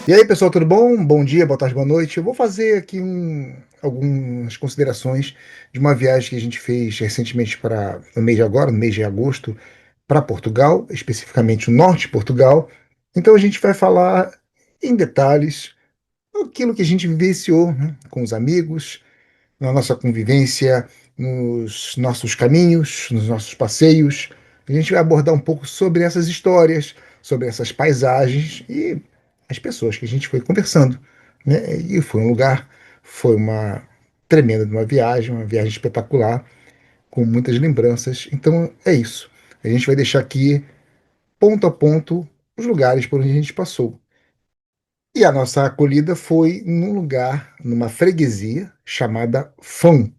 E aí, pessoal, tudo bom? Bom dia, boa tarde, boa noite. Eu vou fazer aqui algumas considerações de uma viagem que a gente fez recentemente para no mês de agora, no mês de agosto, para Portugal, especificamente o norte de Portugal. Então a gente vai falar em detalhes aquilo que a gente vivenciou, né, com os amigos, na nossa convivência, nos nossos caminhos, nos nossos passeios. A gente vai abordar um pouco sobre essas histórias, sobre essas paisagens e as pessoas que a gente foi conversando, né? E foi um lugar, foi uma tremenda de uma viagem espetacular, com muitas lembranças. Então é isso. A gente vai deixar aqui, ponto a ponto, os lugares por onde a gente passou. E a nossa acolhida foi num lugar, numa freguesia chamada Fão.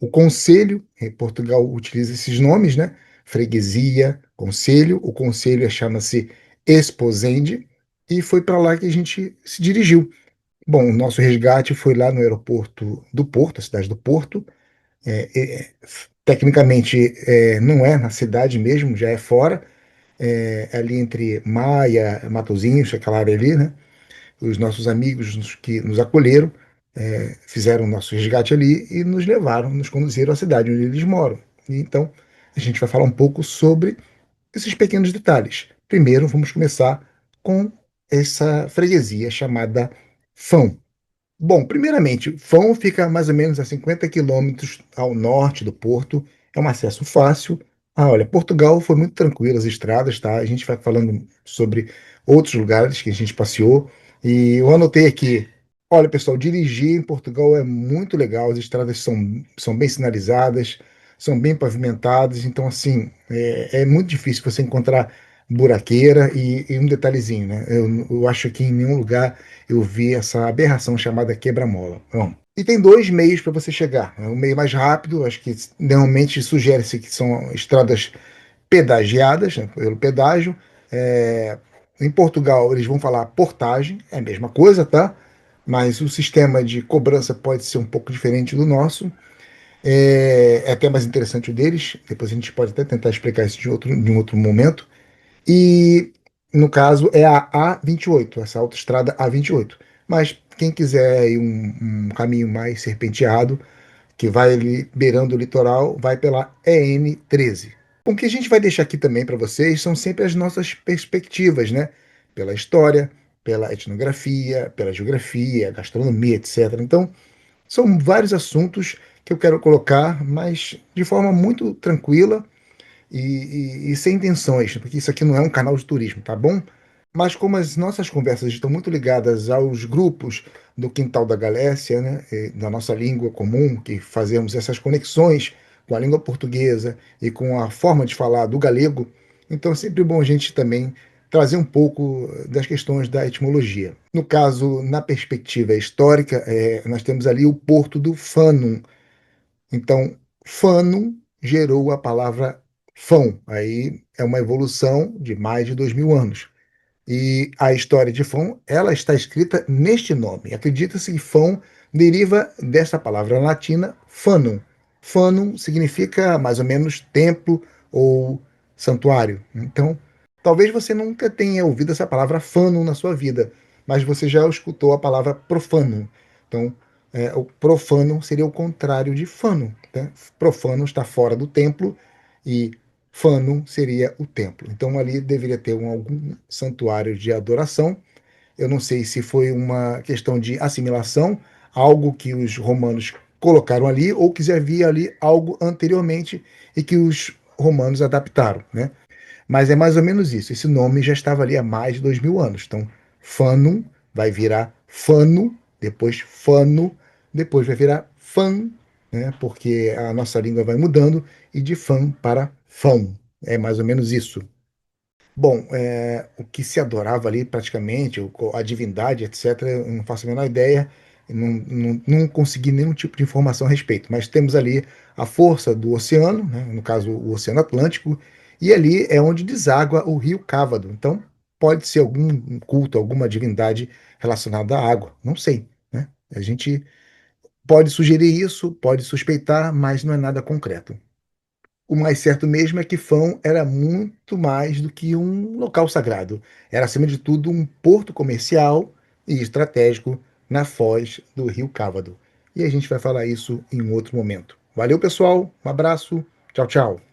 O conselho, em Portugal utiliza esses nomes, né? Freguesia, conselho. O conselho chama-se Esposende e foi para lá que a gente se dirigiu. Bom, o nosso resgate foi lá no aeroporto do Porto, a cidade do Porto. Tecnicamente, não é na cidade mesmo, já é fora, é ali entre Maia, Matosinhos, aquela área ali, né? Os nossos amigos que nos acolheram, fizeram o nosso resgate ali e nos levaram, nos conduziram à cidade onde eles moram. E então, a gente vai falar um pouco sobre esses pequenos detalhes. Primeiro, vamos começar com essa freguesia chamada Fão. Bom, primeiramente, Fão fica mais ou menos a 50 quilômetros ao norte do Porto, é um acesso fácil. Ah, olha, Portugal foi muito tranquilo, as estradas, tá? A gente vai falando sobre outros lugares que a gente passeou, e eu anotei aqui, olha, pessoal, dirigir em Portugal é muito legal, as estradas são bem sinalizadas, são bem pavimentadas, então, assim, é muito difícil você encontrar buraqueira e um detalhezinho, né? Eu acho que em nenhum lugar eu vi essa aberração chamada quebra-mola. Bom, e tem dois meios para você chegar. O meio mais rápido, acho que normalmente sugere-se que são estradas pedagiadas, né, pelo pedágio. É, em Portugal, eles vão falar portagem, é a mesma coisa, tá? Mas o sistema de cobrança pode ser um pouco diferente do nosso. É até mais interessante o deles. Depois a gente pode até tentar explicar isso de um outro momento. E, no caso, é a A28, essa autoestrada A28. Mas quem quiser ir um caminho mais serpenteado, que vai ali beirando o litoral, vai pela EN13. O que a gente vai deixar aqui também para vocês são sempre as nossas perspectivas, né? Pela história, pela etnografia, pela geografia, gastronomia, etc. Então, são vários assuntos que eu quero colocar, mas de forma muito tranquila e sem intenções, porque isso aqui não é um canal de turismo, tá bom? Mas como as nossas conversas estão muito ligadas aos grupos do Quintal da Galécia, né, da nossa língua comum, que fazemos essas conexões com a língua portuguesa e com a forma de falar do galego, então é sempre bom a gente também trazer um pouco das questões da etimologia. No caso, na perspectiva histórica, nós temos ali o Porto do Fanum, então, Fano gerou a palavra Fão. Aí é uma evolução de mais de 2000 anos. E a história de Fão, ela está escrita neste nome. Acredita-se que Fão deriva dessa palavra latina fanum. Fanum significa mais ou menos templo ou santuário. Então, talvez você nunca tenha ouvido essa palavra fanum na sua vida, mas você já escutou a palavra profano. Então, o profano seria o contrário de fano, né? Profano está fora do templo e Fanum seria o templo. Então ali deveria ter algum santuário de adoração. Eu não sei se foi uma questão de assimilação, algo que os romanos colocaram ali, ou que já havia ali algo anteriormente e que os romanos adaptaram, né? Mas é mais ou menos isso. Esse nome já estava ali há mais de 2000 anos. Então, Fanum vai virar Fano, depois Fano, depois vai virar Fan, né? Porque a nossa língua vai mudando e de Fan para Fão. É mais ou menos isso. Bom, o que se adorava ali praticamente, a divindade, etc., eu não faço a menor ideia, não consegui nenhum tipo de informação a respeito, mas temos ali a força do oceano, né, no caso o Oceano Atlântico, e ali é onde deságua o rio Cávado. Então, pode ser algum culto, alguma divindade relacionada à água, não sei, né? A gente pode sugerir isso, pode suspeitar, mas não é nada concreto. O mais certo mesmo é que Fão era muito mais do que um local sagrado. Era, acima de tudo, um porto comercial e estratégico na foz do Rio Cávado. E a gente vai falar isso em um outro momento. Valeu, pessoal. Um abraço. Tchau, tchau.